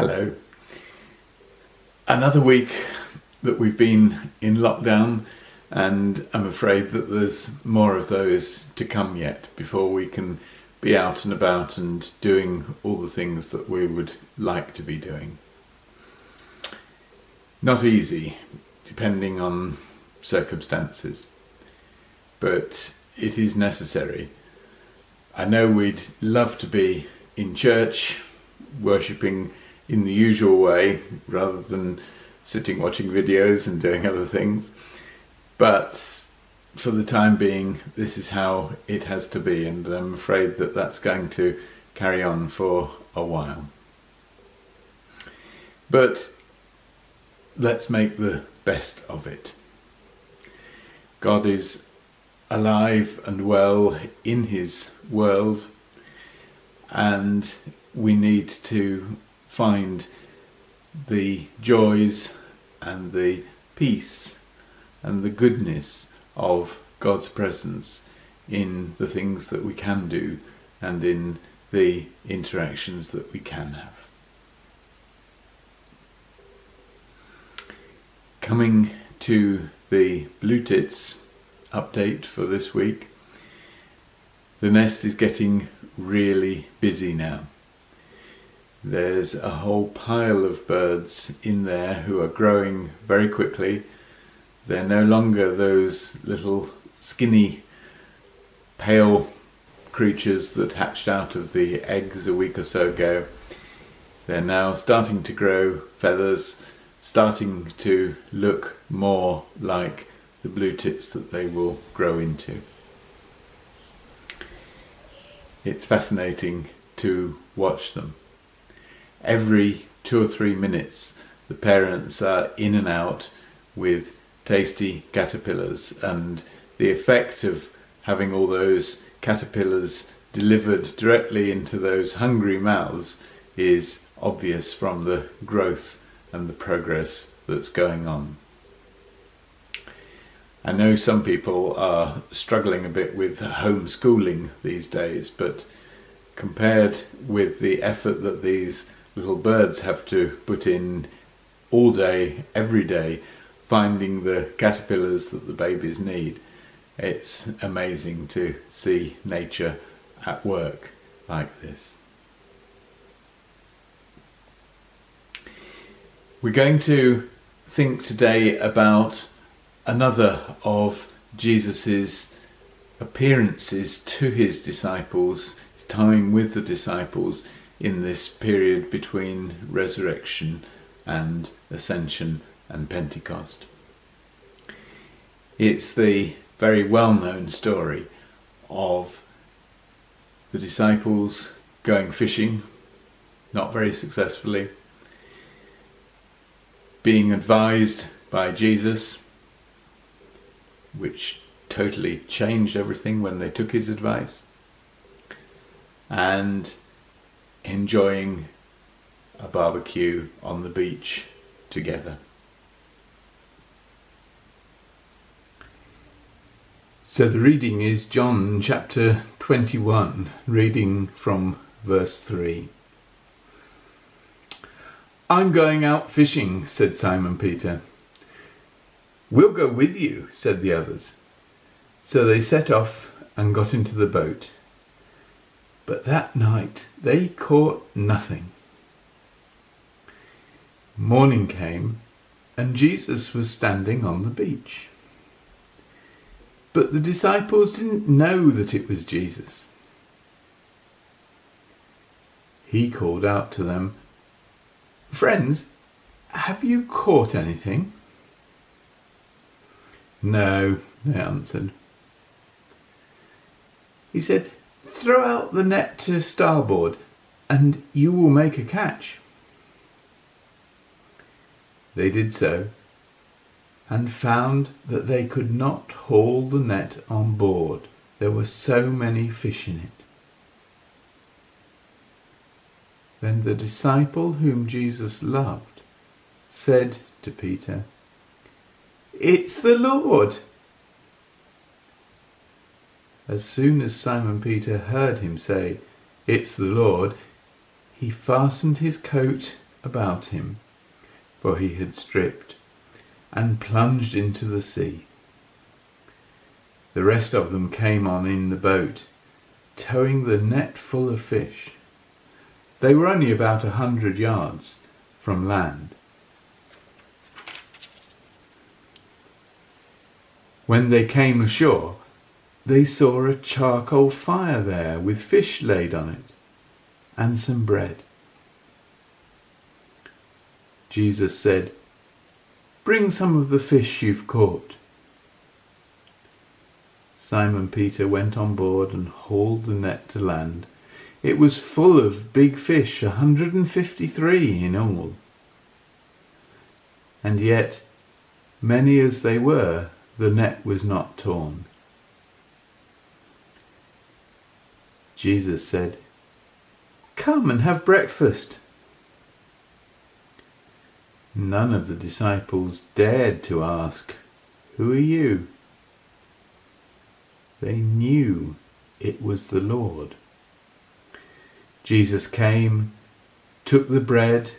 Hello. Another week that we've been in lockdown, and I'm afraid that there's more of those to come yet before we can be out and about and doing all the things that we would like to be doing. Not easy, depending on circumstances, but it is necessary. I know we'd love to be in church, worshipping in the usual way rather than sitting watching videos and doing other things, but for the time being this is how it has to be, and I'm afraid that that's going to carry on for a while. But let's make the best of it. God is alive and well in his world, and we need to find the joys and the peace and the goodness of God's presence in the things that we can do and in the interactions that we can have. Coming to the Blue Tits update for this week, the nest is getting really busy now. There's a whole pile of birds in there who are growing very quickly. They're no longer those little skinny pale creatures that hatched out of the eggs a week or so ago. They're now starting to grow feathers, starting to look more like the blue tits that they will grow into. It's fascinating to watch them. Every 2 or 3 minutes the parents are in and out with tasty caterpillars, and the effect of having all those caterpillars delivered directly into those hungry mouths is obvious from the growth and the progress that's going on. I know some people are struggling a bit with homeschooling these days, but compared with the effort that these little birds have to put in all day, every day, finding the caterpillars that the babies need, it's amazing to see nature at work like this. We're going to think today about another of Jesus's appearances to his disciples, his time with the disciples in this period between resurrection and ascension and Pentecost. It's the very well-known story of the disciples going fishing, not very successfully, being advised by Jesus, which totally changed everything when they took his advice, and enjoying a barbecue on the beach together. So the reading is John chapter 21, reading from verse 3. "I'm going out fishing," said Simon Peter. "We'll go with you," said the others. So they set off and got into the boat. But that night they caught nothing. Morning came, and Jesus was standing on the beach. But the disciples didn't know that it was Jesus. He called out to them, "Friends, have you caught anything?" "No," they answered. He said, "Throw out the net to starboard, and you will make a catch." They did so, and found that they could not haul the net on board. There were so many fish in it. Then the disciple whom Jesus loved said to Peter, "It's the Lord." As soon as Simon Peter heard him say, "It's the Lord," he fastened his coat about him, for he had stripped, and plunged into the sea. The rest of them came on in the boat, towing the net full of fish. They were only about 100 yards from land. When they came ashore, they saw a charcoal fire there with fish laid on it, and some bread. Jesus said, "Bring some of the fish you've caught." Simon Peter went on board and hauled the net to land. It was full of big fish, 153 in all. And yet, many as they were, the net was not torn. Jesus said, "Come and have breakfast." None of the disciples dared to ask, "Who are you?" They knew it was the Lord. Jesus came, took the bread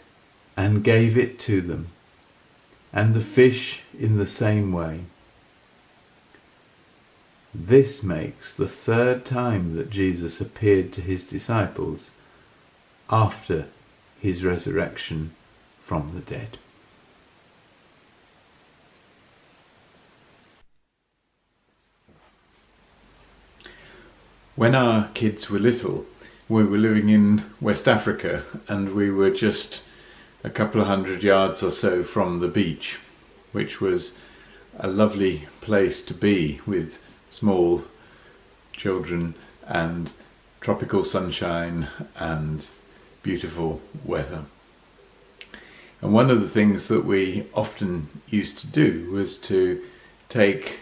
and gave it to them, and the fish in the same way. This makes the third time that Jesus appeared to his disciples after his resurrection from the dead. When our kids were little, we were living in West Africa, and we were just a couple of 100 yards or so from the beach, which was a lovely place to be with small children and tropical sunshine and beautiful weather. And one of the things that we often used to do was to take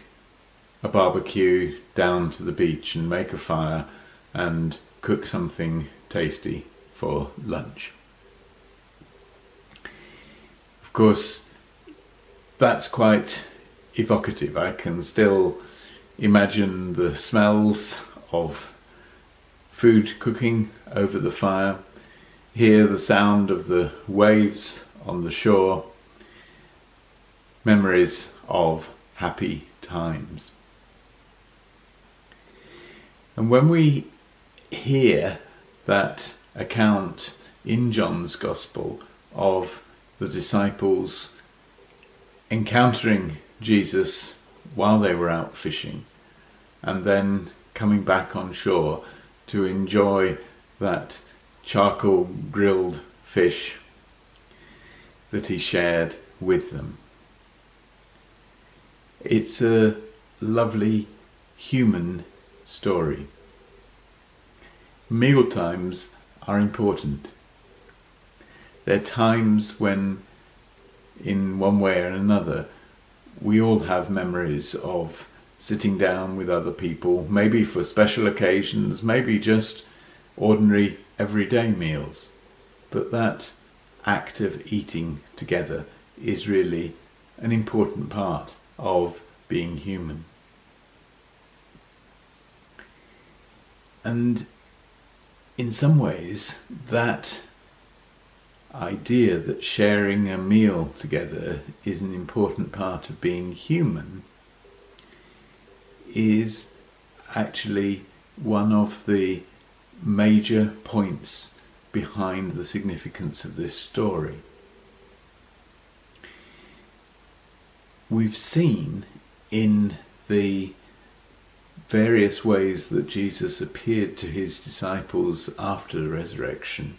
a barbecue down to the beach and make a fire and cook something tasty for lunch. Of course, that's quite evocative. I can still imagine the smells of food cooking over the fire, hear the sound of the waves on the shore, memories of happy times. And when we hear that account in John's Gospel of the disciples encountering Jesus while they were out fishing and then coming back on shore to enjoy that charcoal grilled fish that he shared with them, it's a lovely human story. Meal times are important. They're times when, in one way or another, we all have memories of sitting down with other people, maybe for special occasions, maybe just ordinary everyday meals. But that act of eating together is really an important part of being human. And in some ways, that idea that sharing a meal together is an important part of being human is actually one of the major points behind the significance of this story. We've seen in the various ways that Jesus appeared to his disciples after the resurrection,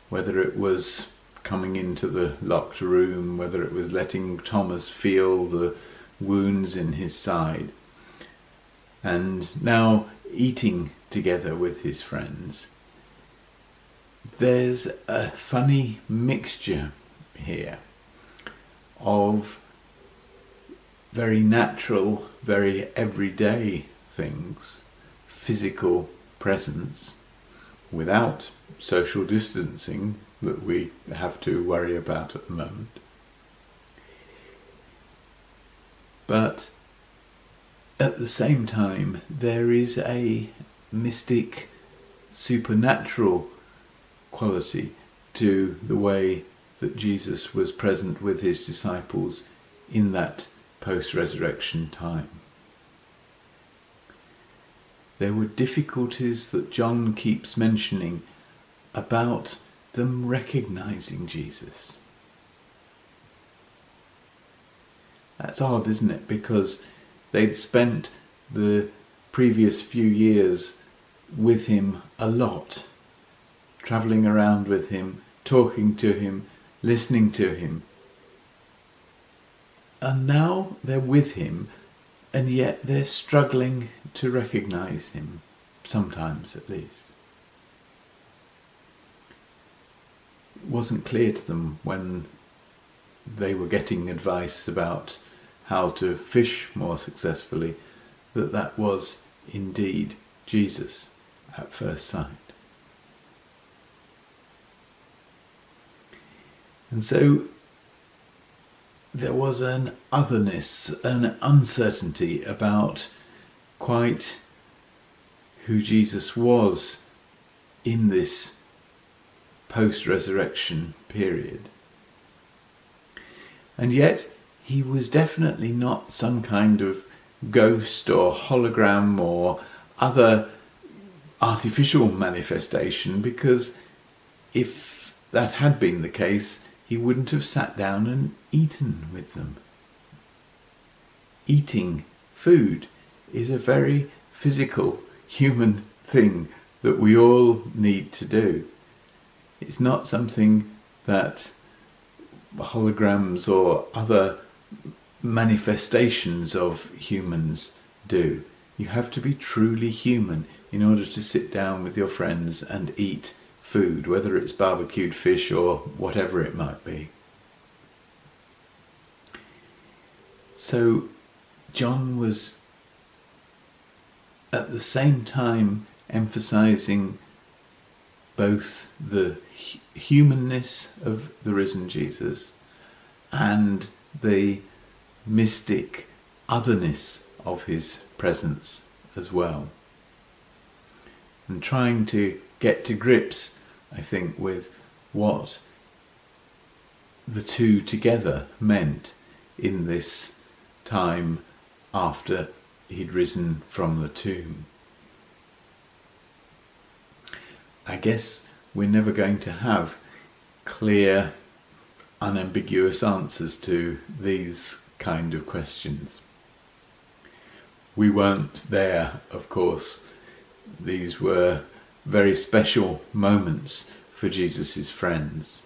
whether it was coming into the locked room, whether it was letting Thomas feel the wounds in his side, and now eating together with his friends. There's a funny mixture here of very natural, very everyday things, physical presence, without social distancing that we have to worry about at the moment. But at the same time, there is a mystic, supernatural quality to the way that Jesus was present with his disciples in that post-resurrection time. There were difficulties that John keeps mentioning about them recognizing Jesus. That's odd, isn't it? Because they'd spent the previous few years with him a lot, travelling around with him, talking to him, listening to him. And now they're with him, and yet they're struggling to recognise him, sometimes at least. It wasn't clear to them when they were getting advice about how to fish more successfully that that was indeed Jesus at first sight. And so there was an otherness, an uncertainty about quite who Jesus was in this post-resurrection period. And yet he was definitely not some kind of ghost or hologram or other artificial manifestation, because if that had been the case, he wouldn't have sat down and eaten with them. Eating food is a very physical, human thing that we all need to do. It's not something that holograms or other manifestations of humans do. You have to be truly human in order to sit down with your friends and eat food, whether it's barbecued fish or whatever it might be. So John was at the same time emphasizing both the humanness of the risen Jesus and the mystic otherness of his presence as well, and trying to get to grips, I think, with what the two together meant in this time after he'd risen from the tomb. I guess we're never going to have clear, unambiguous answers to these kind of questions. We weren't there, of course. These were very special moments for Jesus' friends.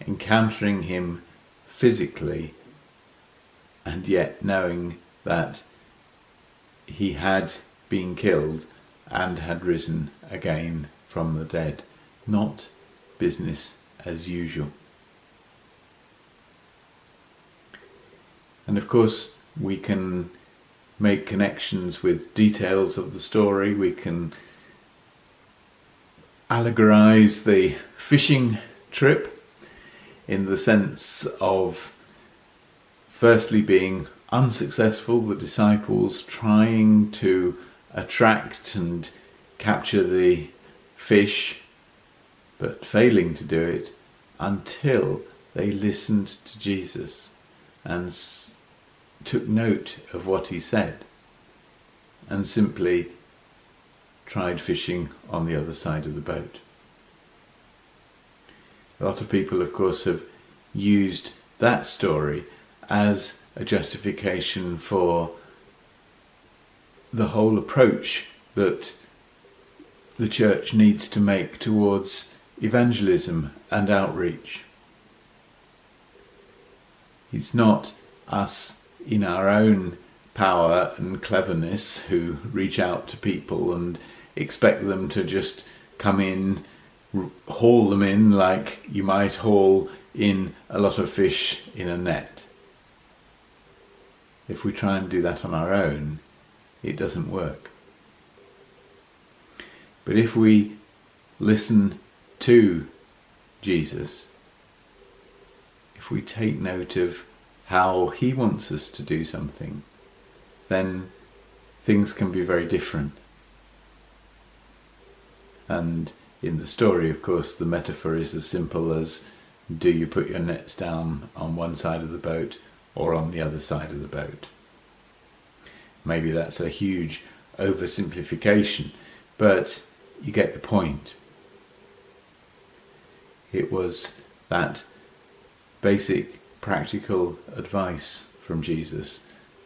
Encountering him physically, and yet knowing that he had been killed and had risen again from the dead. Not business as usual. And of course we can make connections with details of the story. We can allegorize the fishing trip in the sense of firstly being unsuccessful, the disciples trying to attract and capture the fish, but failing to do it until they listened to Jesus and took note of what he said and simply tried fishing on the other side of the boat. A lot of people, of course, have used that story as a justification for the whole approach that the church needs to make towards evangelism and outreach. It's not us in our own power and cleverness who reach out to people and expect them to just come in, haul them in like you might haul in a lot of fish in a net. If we try and do that on our own, it doesn't work. But if we listen to Jesus, if we take note of how he wants us to do something, then things can be very different. And in the story, of course, the metaphor is as simple as, do you put your nets down on one side of the boat or on the other side of the boat? Maybe that's a huge oversimplification, but you get the point. It was that basic practical advice from Jesus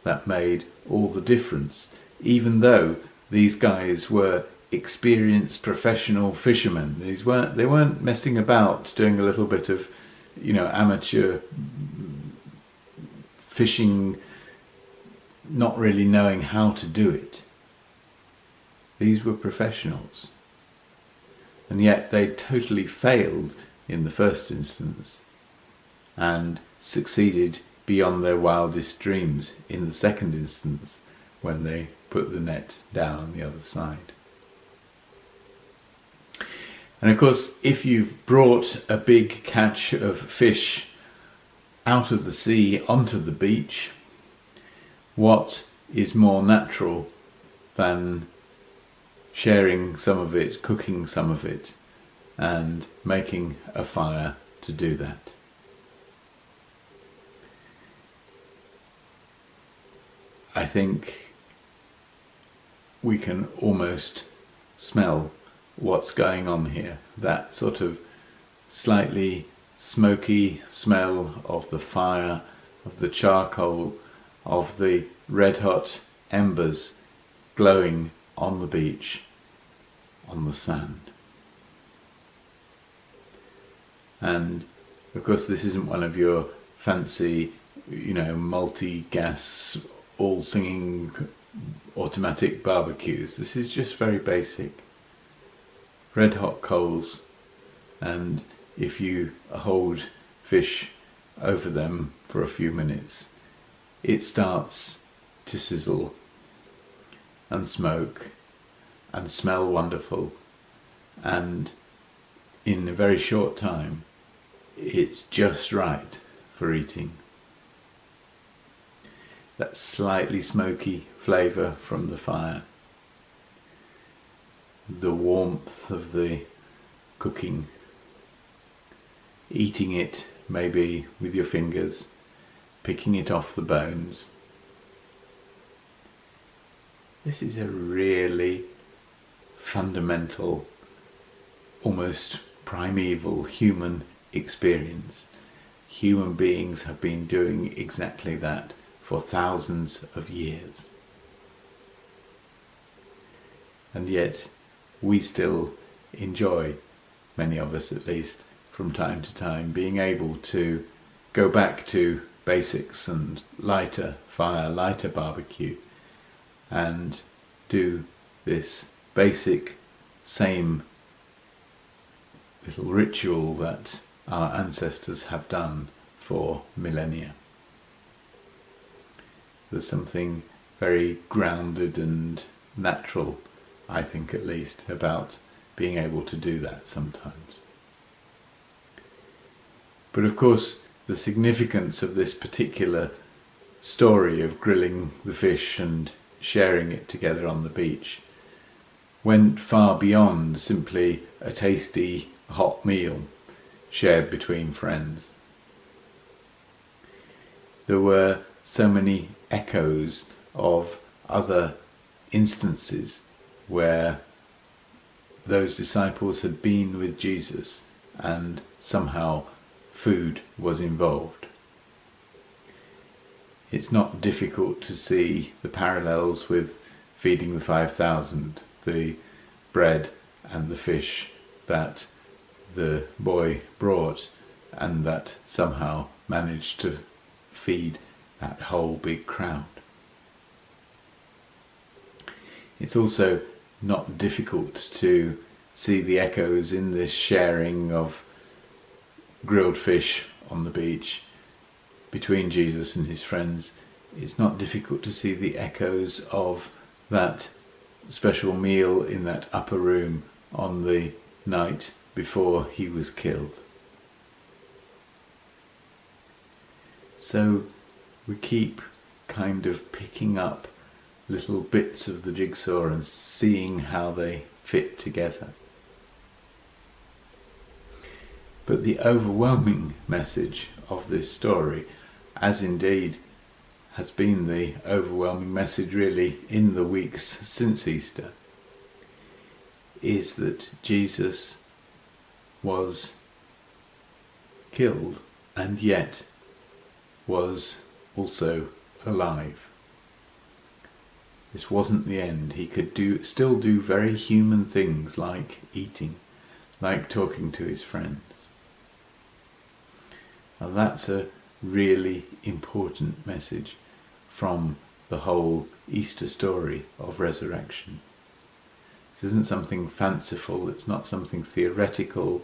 that made all the difference, even though these guys were experienced professional fishermen. They weren't messing about doing a little bit of, amateur fishing, not really knowing how to do it. These were professionals. And yet they totally failed in the first instance and succeeded beyond their wildest dreams in the second instance when they put the net down on the other side. And of course, if you've brought a big catch of fish out of the sea onto the beach, what is more natural than sharing some of it, cooking some of it, and making a fire to do that? I think we can almost smell what's going on here. That sort of slightly smoky smell of the fire, of the charcoal, of the red hot embers glowing on the beach, on the sand. And of course this isn't one of your fancy, multi-gas, all singing automatic barbecues. This is just very basic. Red hot coals, and if you hold fish over them for a few minutes, it starts to sizzle and smoke and smell wonderful, and in a very short time it's just right for eating. That slightly smoky flavour from the fire, the warmth of the cooking, eating it maybe with your fingers, picking it off the bones. This is a really fundamental, almost primeval human experience. Human beings have been doing exactly that for thousands of years. And yet we still enjoy, many of us at least, from time to time, being able to go back to basics and lighter fire, lighter barbecue, and do this basic same little ritual that our ancestors have done for millennia. There's something very grounded and natural, I think at least, about being able to do that sometimes. But of course, the significance of this particular story of grilling the fish and sharing it together on the beach went far beyond simply a tasty hot meal shared between friends. There were so many echoes of other instances where those disciples had been with Jesus and somehow food was involved. It's not difficult to see the parallels with feeding the 5,000, the bread and the fish that the boy brought and that somehow managed to feed that whole big crowd. It's also not difficult to see the echoes in this sharing of grilled fish on the beach between Jesus and his friends. It's not difficult to see the echoes of that special meal in that upper room on the night before he was killed. So we keep kind of picking up little bits of the jigsaw and seeing how they fit together. But the overwhelming message of this story, as indeed has been the overwhelming message really in the weeks since Easter, is that Jesus was killed and yet was also alive. This wasn't the end. He could still do very human things like eating, like talking to his friends. Now that's a really important message from the whole Easter story of resurrection. This isn't something fanciful, it's not something theoretical,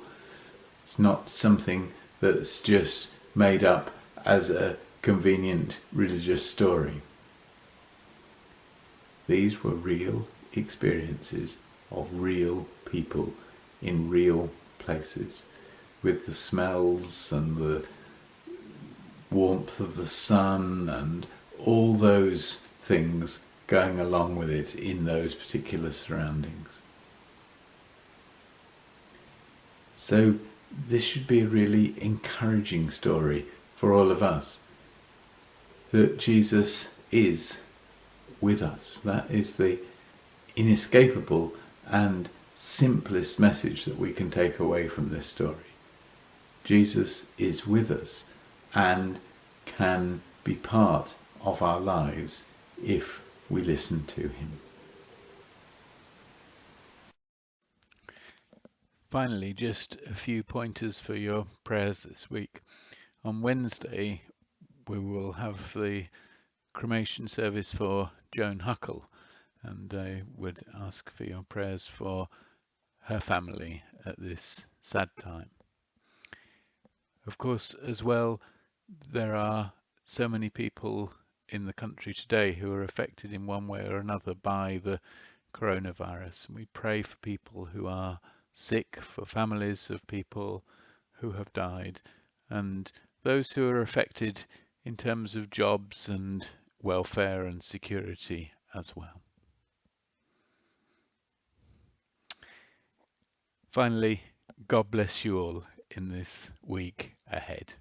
it's not something that's just made up as a convenient religious story. These were real experiences of real people in real places, with the smells and the warmth of the sun and all those things going along with it in those particular surroundings. So this should be a really encouraging story for all of us, that Jesus is with us. That is the inescapable and simplest message that we can take away from this story. Jesus is with us and can be part of our lives if we listen to him. Finally, just a few pointers for your prayers this week. On Wednesday, we will have the cremation service for Joan Huckle, and I would ask for your prayers for her family at this sad time. Of course, as well, there are so many people in the country today who are affected in one way or another by the coronavirus. And we pray for people who are sick, for families of people who have died, and those who are affected in terms of jobs and welfare and security as well. Finally, God bless you all in this week ahead.